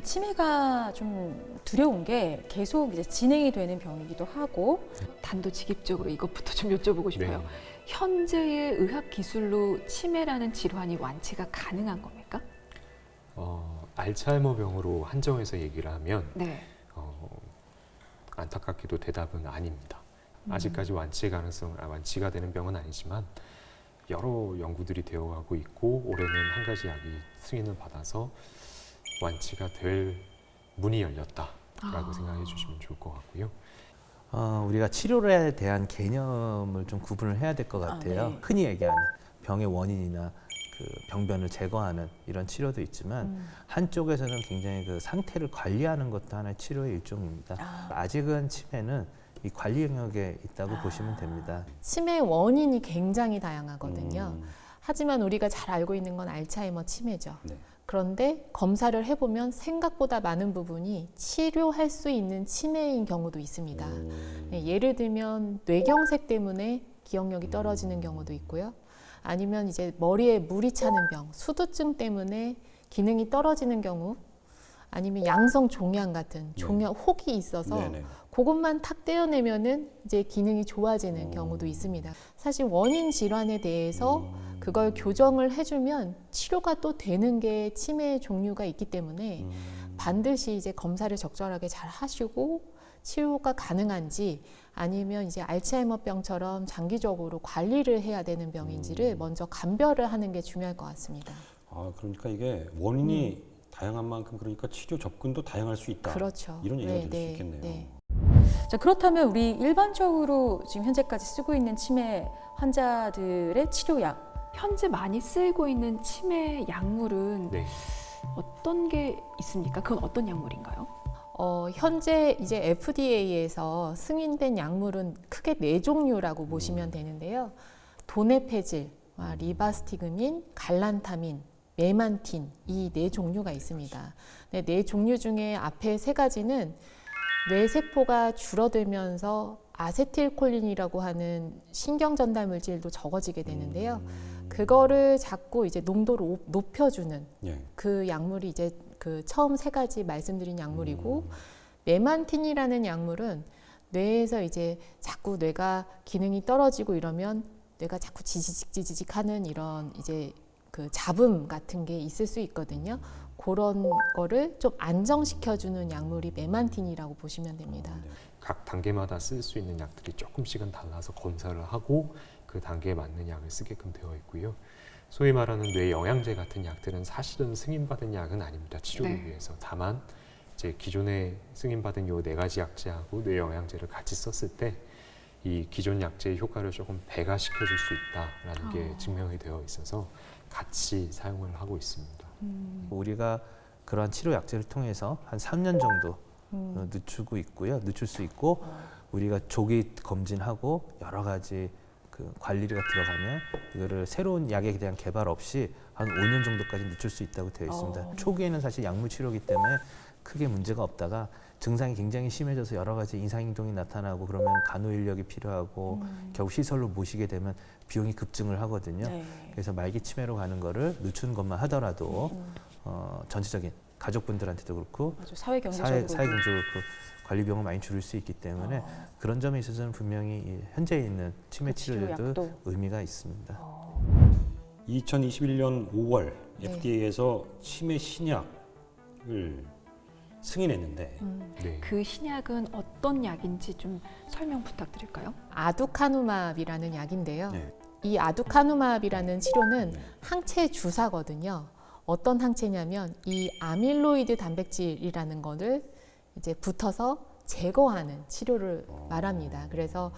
치매가 좀 두려운 게 계속 이제 진행이 되는 병이기도 하고. 단도직입적으로 이것부터 좀 여쭤보고 싶어요. 네. 현재의 의학 기술로 치매라는 질환이 완치가 가능한 겁니까? 알츠하이머병으로 한정해서 얘기를 하면 네. 안타깝게도 대답은 아닙니다. 아직까지 완치가 되는 병은 아니지만 여러 연구들이 되어가고 있고 올해는 한 가지 약이 승인을 받아서 완치가 될 문이 열렸다라고 생각해 주시면 좋을 것 같고요. 우리가 치료에 대한 개념을 좀 구분을 해야 될 것 같아요. 네. 흔히 얘기하는 병의 원인이나 그 병변을 제거하는 이런 치료도 있지만 한쪽에서는 굉장히 그 상태를 관리하는 것도 하나의 치료의 일종입니다. 아직은 치매는 이 관리 영역에 있다고 보시면 됩니다. 치매 원인이 굉장히 다양하거든요. 하지만 우리가 잘 알고 있는 건 알츠하이머 치매죠. 네. 그런데 검사를 해보면 생각보다 많은 부분이 치료할 수 있는 치매인 경우도 있습니다. 네, 예를 들면 뇌경색 때문에 기억력이 떨어지는 경우도 있고요. 아니면 이제 머리에 물이 차는 병, 수두증 때문에 기능이 떨어지는 경우, 아니면 양성 종양 같은 혹이 있어서 네네. 그것만 탁 떼어내면은 이제 기능이 좋아지는 경우도 있습니다. 사실 원인 질환에 대해서 그걸 교정을 해주면 치료가 또 되는 게 치매의 종류가 있기 때문에 반드시 이제 검사를 적절하게 잘 하시고 치료가 가능한지 아니면 이제 알츠하이머병처럼 장기적으로 관리를 해야 되는 병인지를 먼저 감별을 하는 게 중요할 것 같습니다. 그러니까 이게 원인이 다양한 만큼 그러니까 치료 접근도 다양할 수 있다. 그렇죠. 이런 얘기가 네, 될 수 있겠네요. 네. 자, 그렇다면 우리 일반적으로 지금 현재까지 쓰고 있는 치매 환자들의 치료약, 현재 많이 쓰이고 있는 치매 약물은 네. 어떤 게 있습니까? 그건 어떤 약물인가요? 현재 이제 FDA에서 승인된 약물은 크게 4종류라고 보시면 되는데요. 도네페질, 리바스티그민, 갈란타민, 메만틴 이 4종류가 있습니다. 네, 4종류 중에 앞에 3가지는 뇌세포가 줄어들면서 아세틸콜린이라고 하는 신경 전달 물질도 적어지게 되는데요. 그거를 자꾸 이제 농도를 높여주는 그 약물이 이제 그 처음 3가지 말씀드린 약물이고, 메만틴이라는 약물은 뇌에서 이제 자꾸 뇌가 기능이 떨어지고 이러면 뇌가 자꾸 지지직 하는 이런 이제 그 잡음 같은 게 있을 수 있거든요. 그런 거를 좀 안정시켜주는 약물이 메만틴이라고 보시면 됩니다. 각 단계마다 쓸 수 있는 약들이 조금씩은 달라서 검사를 하고 그 단계에 맞는 약을 쓰게끔 되어 있고요. 소위 말하는 뇌 영양제 같은 약들은 사실은 승인받은 약은 아닙니다. 치료를 위해서. 다만 이제 기존에 승인받은 요 4가지 약제하고 뇌 영양제를 같이 썼을 때 이 기존 약제의 효과를 조금 배가시켜 줄 수 있다라는 게 증명이 되어 있어서 같이 사용을 하고 있습니다. 우리가 그러한 치료 약제를 통해서 한 3년 정도 늦출 수 있고 우리가 조기 검진하고 여러 가지 그 관리가 들어가면 이거를 새로운 약에 대한 개발 없이 한 5년 정도까지 늦출 수 있다고 되어 있습니다. 초기에는 사실 약물 치료이기 때문에 크게 문제가 없다가 증상이 굉장히 심해져서 여러 가지 이상행동이 나타나고 그러면 간호 인력이 필요하고 결국 시설로 모시게 되면 비용이 급증을 하거든요. 그래서 말기 치매로 가는 거를 늦추는 것만 하더라도 전체적인 가족분들한테도 그렇고 사회 경제적으로 그렇고 관리 비용을 많이 줄일 수 있기 때문에 그런 점에 있어서는 분명히 현재 있는 치매 치료제도 의미가 있습니다. 2021년 5월 FDA에서 치매 신약을 승인했는데 그 신약은 어떤 약인지 좀 설명 부탁드릴까요? 아두카누맙이라는 약인데요. 이 아두카누맙이라는 치료는 항체 주사거든요. 어떤 항체냐면 이 아밀로이드 단백질이라는 거를 이제 붙어서 제거하는 치료를 말합니다. 그래서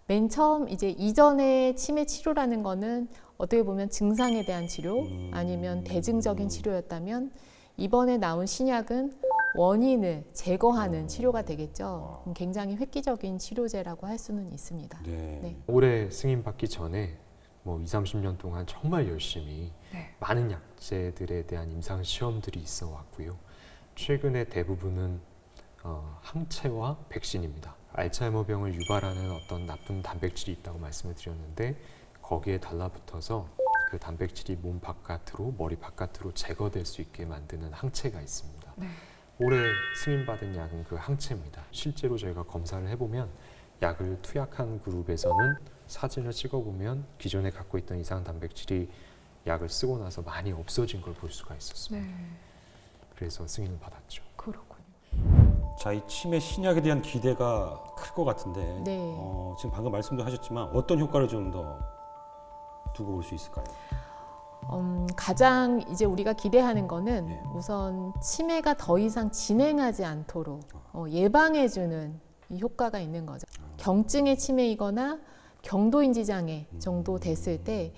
맨 처음 이제 이전의 치매 치료라는 거는 어떻게 보면 증상에 대한 치료 아니면 대증적인 치료였다면 이번에 나온 신약은 원인을 제거하는 치료가 되겠죠. 굉장히 획기적인 치료제라고 할 수는 있습니다. 네. 올해 승인받기 전에 뭐 20, 30년 동안 정말 열심히 많은 약제들에 대한 임상 시험들이 있어 왔고요. 최근에 대부분은 항체와 백신입니다. 알츠하이머병을 유발하는 어떤 나쁜 단백질이 있다고 말씀을 드렸는데 거기에 달라붙어서 그 단백질이 몸 바깥으로 머리 바깥으로 제거될 수 있게 만드는 항체가 있습니다. 올해 승인받은 약은 그 항체입니다. 실제로 저희가 검사를 해보면 약을 투약한 그룹에서는 사진을 찍어보면 기존에 갖고 있던 이상 단백질이 약을 쓰고 나서 많이 없어진 걸 볼 수가 있었습니다. 그래서 승인을 받았죠. 그렇군요. 자, 이 치매 신약에 대한 기대가 클 것 같은데 네. 지금 방금 말씀도 하셨지만 어떤 효과를 좀 더 두고 볼 수 있을까요? 가장 이제 우리가 기대하는 거는 네. 우선 치매가 더 이상 진행하지 않도록 예방해주는 이 효과가 있는 거죠. 경증의 치매이거나 경도인지 장애 정도 됐을 때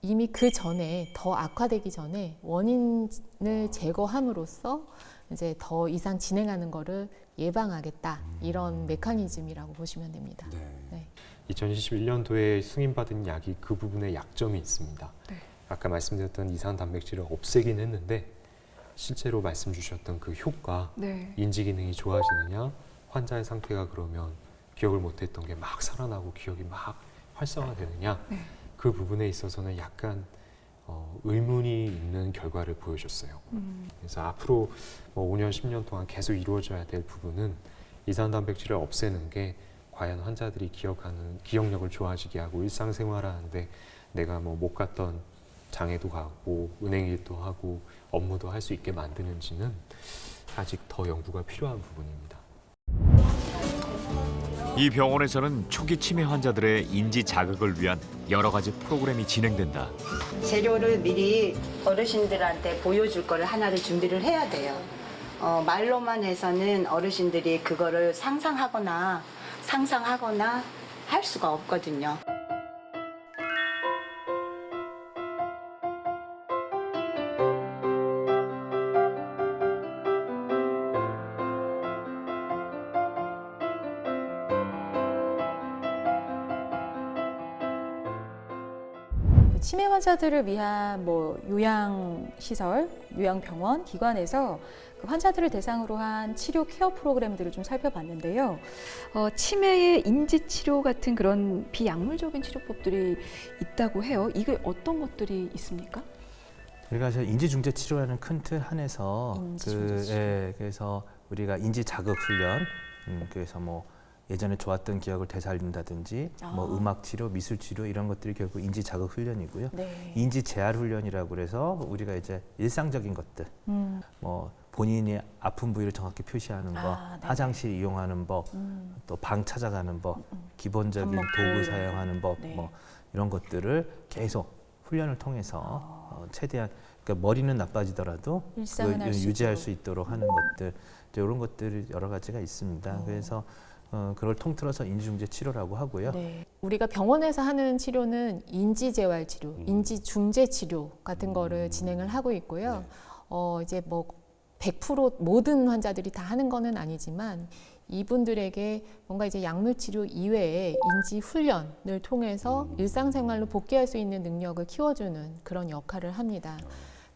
이미 그 전에 더 악화되기 전에 원인을 제거함으로써 이제 더 이상 진행하는 거를 예방하겠다 이런 메커니즘이라고 보시면 됩니다. 네. 2021년도에 승인받은 약이 그 부분에 약점이 있습니다. 네. 아까 말씀드렸던 이상 단백질을 없애긴 했는데 실제로 말씀 주셨던 그 효과, 네. 인지 기능이 좋아지느냐, 환자의 상태가 그러면 기억을 못했던 게 막 살아나고 기억이 막 활성화되느냐, 네. 그 부분에 있어서는 약간 의문이 있는 결과를 보여줬어요. 그래서 앞으로 5년, 10년 동안 계속 이루어져야 될 부분은 이산 단백질을 없애는 게 과연 환자들이 기억하는 기억력을 좋아지게 하고 일상생활하는데 내가 못 갔던 장에도 가고 은행일도 하고 업무도 할 수 있게 만드는지는 아직 더 연구가 필요한 부분입니다. 이 병원에서는 초기 치매 환자들의 인지 자극을 위한 여러 가지 프로그램이 진행된다. 재료를 미리 어르신들한테 보여줄 거를 하나를 준비를 해야 돼요. 말로만 해서는 어르신들이 그거를 상상하거나 할 수가 없거든요. 치매 환자들을 위한 요양시설, 요양병원, 기관에서 그 환자들을 대상으로 한 치료 케어 프로그램들을 좀 살펴봤는데요. 치매의 인지치료 같은 그런 비약물적인 치료법들이 있다고 해요. 이게 어떤 것들이 있습니까? 우리가 인지중재 치료라는 큰 틀 안에서 인지중재 치료. 그래서 우리가 인지 자극 훈련, 그래서 예전에 좋았던 기억을 되살린다든지 음악 치료, 미술 치료 이런 것들이 결국 인지 자극 훈련이고요. 네. 인지 재활 훈련이라고 그래서 우리가 이제 일상적인 것들, 본인이 아픈 부위를 정확히 표시하는 법, 네. 화장실 이용하는 법, 또 방 찾아가는 법, 기본적인 밥 먹고 도구 사용하는 법, 네. 이런 것들을 계속 훈련을 통해서 최대한 그러니까 머리는 나빠지더라도 일상은 할수 유지할 있도록. 수 있도록 하는 것들 이런 것들이 여러 가지가 있습니다. 그래서 그걸 통틀어서 인지중재 치료라고 하고요. 네. 우리가 병원에서 하는 치료는 인지재활 치료, 인지중재 치료 같은 거를 진행을 하고 있고요. 이제 100% 모든 환자들이 다 하는 거는 아니지만 이분들에게 뭔가 이제 약물 치료 이외에 인지 훈련을 통해서 일상생활로 복귀할 수 있는 능력을 키워주는 그런 역할을 합니다.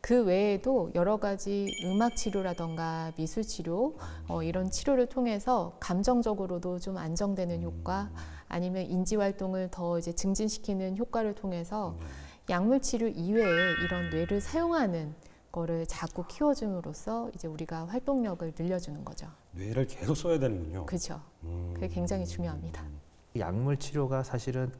그 외에도 여러 가지 음악 치료라던가 미술 치료 이런 치료를 통해서 감정적으로도 좀 안정되는 효과 아니면 인지 활동을 더 이제 증진시키는 효과를 통해서 약물 치료 이외에 이런 뇌를 사용하는 거를 자꾸 키워줌으로써 이제 우리가 활동력을 늘려주는 거죠. 뇌를 계속 써야 되는군요. 그렇죠. 그게 굉장히 중요합니다. 약물 치료가 사실은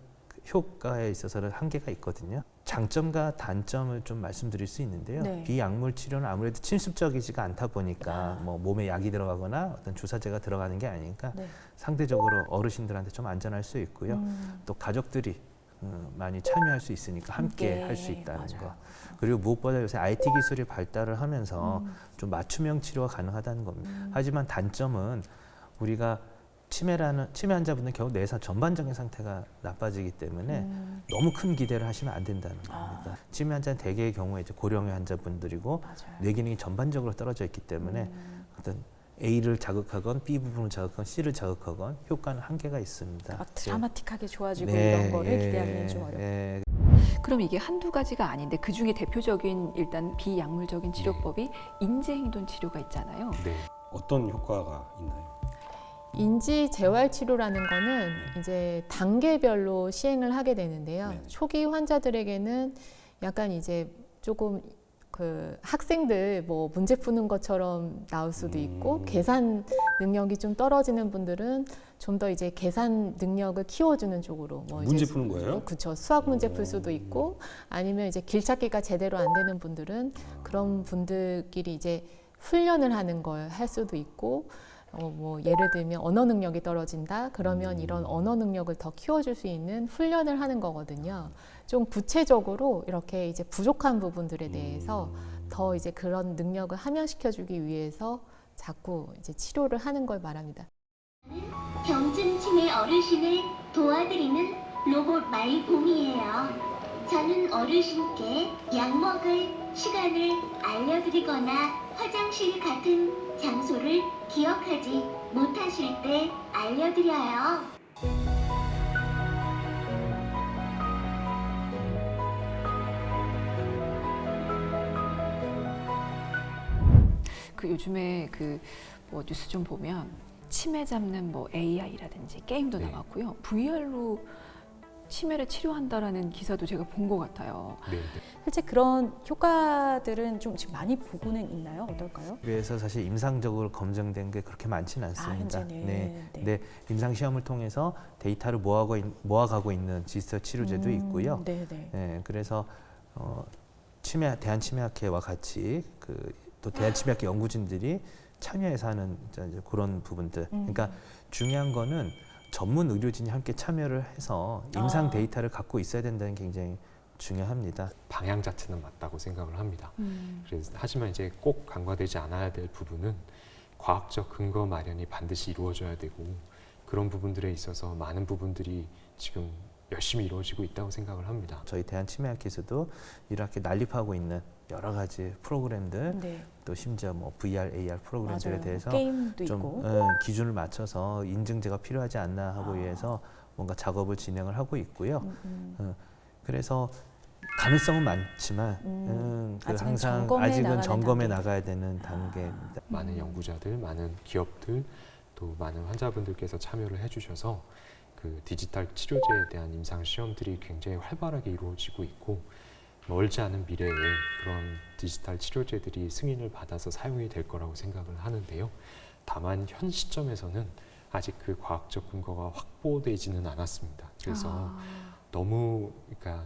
효과에 있어서는 한계가 있거든요. 장점과 단점을 좀 말씀드릴 수 있는데요. 네. 비약물 치료는 아무래도 침습적이지가 않다 보니까 몸에 약이 들어가거나 어떤 주사제가 들어가는 게 아니니까 네. 상대적으로 어르신들한테 좀 안전할 수 있고요. 또 가족들이 많이 참여할 수 있으니까 함께 할 수 있다는 맞아요. 거. 그리고 무엇보다 요새 IT 기술이 발달을 하면서 좀 맞춤형 치료가 가능하다는 겁니다. 하지만 단점은 우리가 치매 환자분은 결국 뇌사 전반적인 상태가 나빠지기 때문에 너무 큰 기대를 하시면 안 된다는 겁니다. 치매 환자는 대개의 경우에 이제 고령의 환자분들이고 뇌 기능이 전반적으로 떨어져 있기 때문에 어떤 A를 자극하건 B 부분을 자극하건 C를 자극하건 효과는 한계가 있습니다. 막 드라마틱하게 좋아지고 네, 이런 거를 기대하기는 좀 어렵고. 네. 그럼 이게 한두 가지가 아닌데 그 중에 대표적인 일단 비약물적인 치료법이 인지행동 치료가 있잖아요. 네. 어떤 효과가 있나요? 인지 재활 치료라는 거는 이제 단계별로 시행을 하게 되는데요. 네. 초기 환자들에게는 약간 이제 조금 그 학생들 뭐 문제 푸는 것처럼 나올 수도 있고 계산 능력이 좀 떨어지는 분들은 좀 더 이제 계산 능력을 키워주는 쪽으로 뭐 문제 이제 푸는 거예요? 그렇죠. 수학 문제 풀 수도 있고 아니면 이제 길찾기가 제대로 안 되는 분들은 그런 분들끼리 이제 훈련을 하는 걸 할 수도 있고 뭐 예를 들면 언어 능력이 떨어진다 그러면 이런 언어 능력을 더 키워줄 수 있는 훈련을 하는 거거든요. 좀 구체적으로 이렇게 이제 부족한 부분들에 대해서 더 이제 그런 능력을 함양시켜주기 위해서 자꾸 이제 치료를 하는 걸 말합니다. 경증 치매 어르신을 도와드리는 로봇 마이봄이에요. 저는 어르신께 약 먹을 시간을 알려드리거나 화장실 같은 장소를 기억하지 못하실 때 알려드려요. 그 요즘에 그 뭐 뉴스 좀 보면 치매 잡는 뭐 AI라든지 게임도 네. 나왔고요. VR로 치매를 치료한다라는 기사도 제가 본 것 같아요. 네, 네. 실제 그런 효과들은 좀 지금 많이 보고는 있나요? 어떨까요? 그래서 사실 임상적으로 검증된 게 그렇게 많지는 않습니다. 현재는. 네. 네. 근데 임상 시험을 통해서 데이터를 모아가고 있는 디지털 치료제도 있고요. 네네. 네, 그래서 대한치매학회와 같이 또 대한치매학회 연구진들이 참여해서 하는 이제 그런 부분들. 그러니까 중요한 거는 전문 의료진이 함께 참여를 해서 임상 데이터를 갖고 있어야 된다는 게 굉장히 중요합니다. 방향 자체는 맞다고 생각을 합니다. 그래서 하지만 이제 꼭 간과되지 않아야 될 부분은 과학적 근거 마련이 반드시 이루어져야 되고 그런 부분들에 있어서 많은 부분들이 지금 열심히 이루어지고 있다고 생각을 합니다. 저희 대한치매학회에서도 이렇게 난립하고 있는 여러 가지 프로그램들 네. 또 심지어 뭐 VR, AR 프로그램들에 맞아요. 대해서 게임도 좀 있고. 기준을 맞춰서 인증제가 필요하지 않나 하고 위해서 뭔가 작업을 진행을 하고 있고요. 그래서 가능성은 많지만 아직은 아직은 점검해 점검해 나가는 나가야 되는 단계입니다. 많은 연구자들, 많은 기업들, 또 많은 환자분들께서 참여를 해주셔서 그 디지털 치료제에 대한 임상 시험들이 굉장히 활발하게 이루어지고 있고 멀지 않은 미래에 그런 디지털 치료제들이 승인을 받아서 사용이 될 거라고 생각을 하는데요. 다만 현 시점에서는 아직 그 과학적 근거가 확보되지는 않았습니다. 그래서 너무 그러니까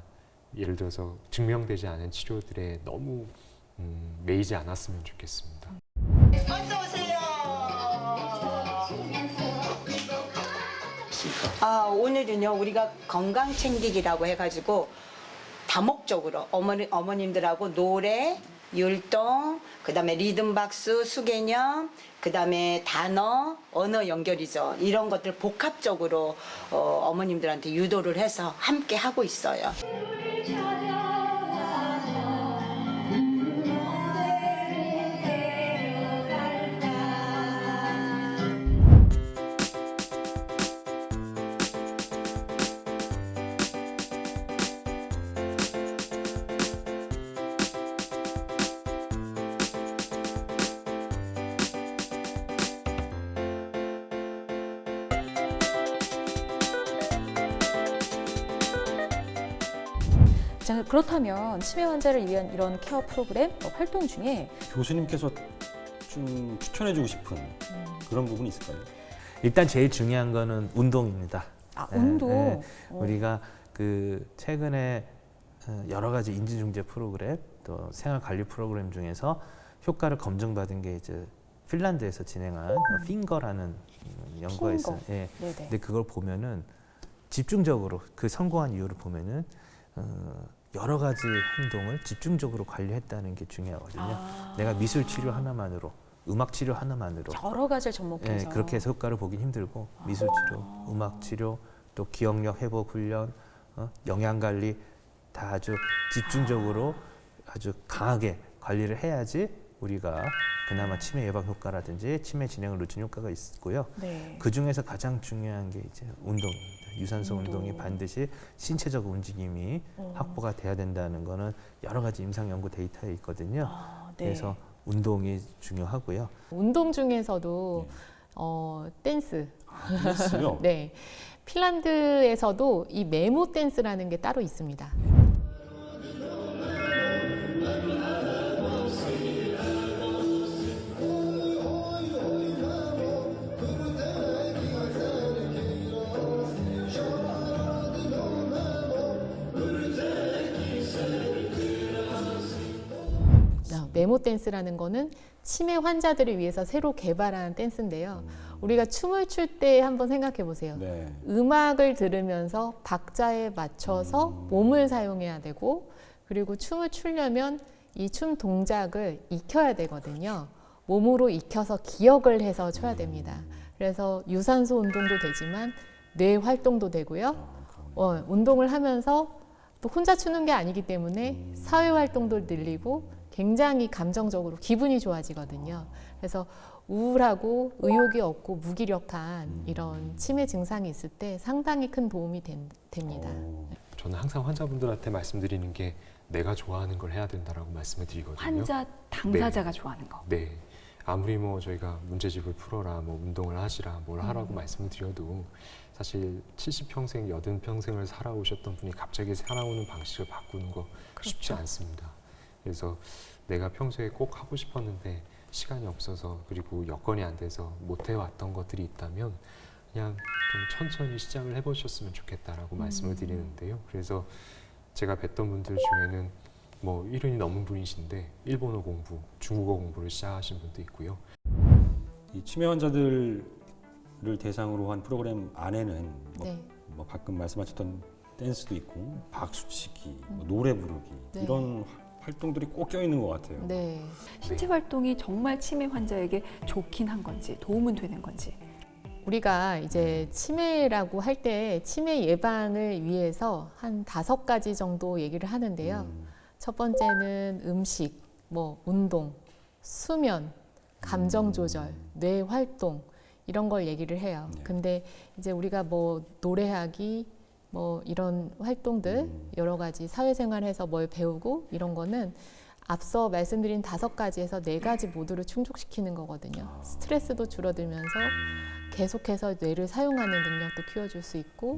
예를 들어서 증명되지 않은 치료들에 너무 매이지 않았으면 좋겠습니다. 어서 오세요. 오늘은요 우리가 건강 챙기기라고 해가지고 다목적으로 어머님들하고 노래, 율동, 그다음에 리듬박스, 수개념, 그다음에 단어, 언어 연결이죠. 이런 것들 복합적으로 어머님들한테 유도를 해서 함께 하고 있어요. 자, 그렇다면 치매 환자를 위한 이런 케어 프로그램 활동 중에 교수님께서 좀 추천해주고 싶은 그런 부분이 있을까요? 일단 제일 중요한 거는 운동입니다. 운동. 우리가 최근에 여러 가지 인지중재 프로그램 또 생활관리 프로그램 중에서 효과를 검증받은 게 이제 핀란드에서 진행한 핑거라는 연구가 있어요. 예. 네네. 근데 그걸 보면은 집중적으로 그 성공한 이유를 보면은 여러 가지 행동을 집중적으로 관리했다는 게 중요하거든요. 내가 미술 치료 하나만으로, 음악 치료 하나만으로 여러 가지를 접목해서. 그렇게 해서 효과를 보긴 힘들고 미술 치료, 음악 치료, 또 기억력 회복 훈련, 영양 관리 다 아주 집중적으로 아주 강하게 관리를 해야지 우리가 그나마 치매 예방 효과라든지 치매 진행을 늦춘 효과가 있고요. 네. 그 중에서 가장 중요한 게 이제 운동입니다. 유산소 운동이 반드시 신체적 움직임이 확보가 돼야 된다는 거는 여러 가지 임상 연구 데이터에 있거든요. 네. 그래서 운동이 중요하고요. 운동 중에서도 댄스. 댄스요? 네. 핀란드에서도 이 메모 댄스라는 게 따로 있습니다. 네모 댄스라는 거는 치매 환자들을 위해서 새로 개발한 댄스인데요. 우리가 춤을 출 때 한번 생각해 보세요. 네. 음악을 들으면서 박자에 맞춰서 몸을 사용해야 되고, 그리고 춤을 추려면 이 춤 동작을 익혀야 되거든요. 몸으로 익혀서 기억을 해서 춰야 됩니다. 그래서 유산소 운동도 되지만 뇌 활동도 되고요. 운동을 하면서 또 혼자 추는 게 아니기 때문에 사회 활동도 늘리고 굉장히 감정적으로 기분이 좋아지거든요. 그래서 우울하고 의욕이 없고 무기력한 이런 치매 증상이 있을 때 상당히 큰 도움이 됩니다. 저는 항상 환자분들한테 말씀드리는 게 내가 좋아하는 걸 해야 된다라고 말씀을 드리거든요. 환자 당사자가 좋아하는 거. 네. 아무리 뭐 저희가 문제집을 풀어라, 뭐 운동을 하시라, 뭘 하라고 말씀을 드려도 사실 70평생, 80평생을 살아오셨던 분이 갑자기 살아오는 방식을 바꾸는 거 쉽지 않습니다. 그래서 내가 평소에 꼭 하고 싶었는데 시간이 없어서 그리고 여건이 안 돼서 못 해왔던 것들이 있다면 그냥 좀 천천히 시작을 해보셨으면 좋겠다라고 말씀을 드리는데요. 그래서 제가 뵀던 분들 중에는 뭐 70이 넘은 분이신데 일본어 공부, 중국어 공부를 시작하신 분도 있고요. 이 치매 환자들을 대상으로 한 프로그램 안에는 뭐 가끔 말씀하셨던 댄스도 있고 박수치기, 뭐 노래 부르기 이런 활동들이 꼭 껴있는 것 같아요. 네. 신체 활동이 정말 치매 환자에게 좋긴 한 건지 도움은 되는 건지. 우리가 이제 치매라고 할 때 치매 예방을 위해서 한 5가지 정도 얘기를 하는데요. 첫 번째는 음식, 뭐 운동, 수면, 감정 조절, 뇌 활동 이런 걸 얘기를 해요. 근데 이제 우리가 뭐 노래하기, 뭐 이런 활동들 여러 가지 사회생활에서 뭘 배우고 이런 거는 앞서 말씀드린 5가지에서 4가지 모두를 충족시키는 거거든요. 스트레스도 줄어들면서 계속해서 뇌를 사용하는 능력도 키워줄 수 있고,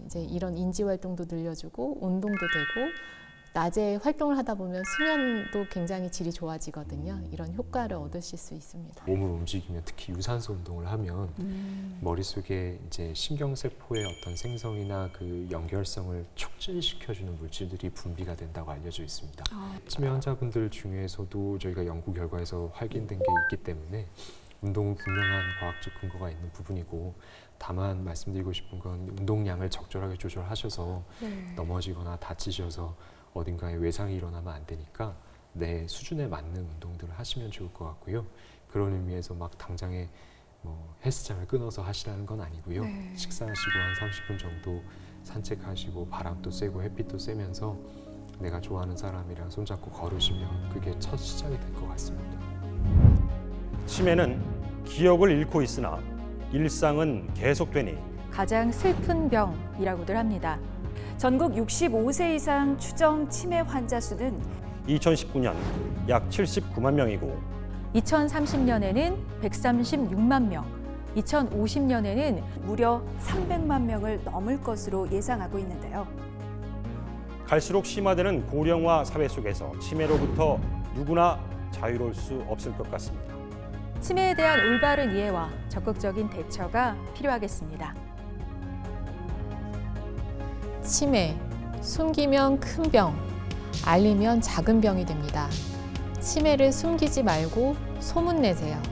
이제 이런 인지 활동도 늘려주고 운동도 되고 낮에 활동을 하다 보면 수면도 굉장히 질이 좋아지거든요. 이런 효과를 얻으실 수 있습니다. 몸을 움직이면 특히 유산소 운동을 하면 머릿속에 이제 신경세포의 어떤 생성이나 그 연결성을 촉진시켜주는 물질들이 분비가 된다고 알려져 있습니다. 치매 환자분들 중에서도 저희가 연구 결과에서 확인된 게 있기 때문에 운동은 분명한 과학적 근거가 있는 부분이고, 다만 말씀드리고 싶은 건 운동량을 적절하게 조절하셔서 넘어지거나 다치셔서 어딘가에 외상이 일어나면 안 되니까 내 수준에 맞는 운동들을 하시면 좋을 것 같고요. 그런 의미에서 막 당장에 뭐 헬스장을 끊어서 하시라는 건 아니고요. 식사하시고 한 30분 정도 산책하시고 바람도 쐬고 햇빛도 쐬면서 내가 좋아하는 사람이랑 손잡고 걸으시면 그게 첫 시작이 될 것 같습니다. 치매는 기억을 잃고 있으나 일상은 계속되니 가장 슬픈 병이라고들 합니다. 전국 65세 이상 추정 치매 환자 수는 2019년 약 79만 명이고 2030년에는 136만 명, 2050년에는 무려 300만 명을 넘을 것으로 예상하고 있는데요. 갈수록 심화되는 고령화 사회 속에서 치매로부터 누구나 자유로울 수 없을 것 같습니다. 치매에 대한 올바른 이해와 적극적인 대처가 필요하겠습니다. 치매, 숨기면 큰 병, 알리면 작은 병이 됩니다. 치매를 숨기지 말고 소문내세요.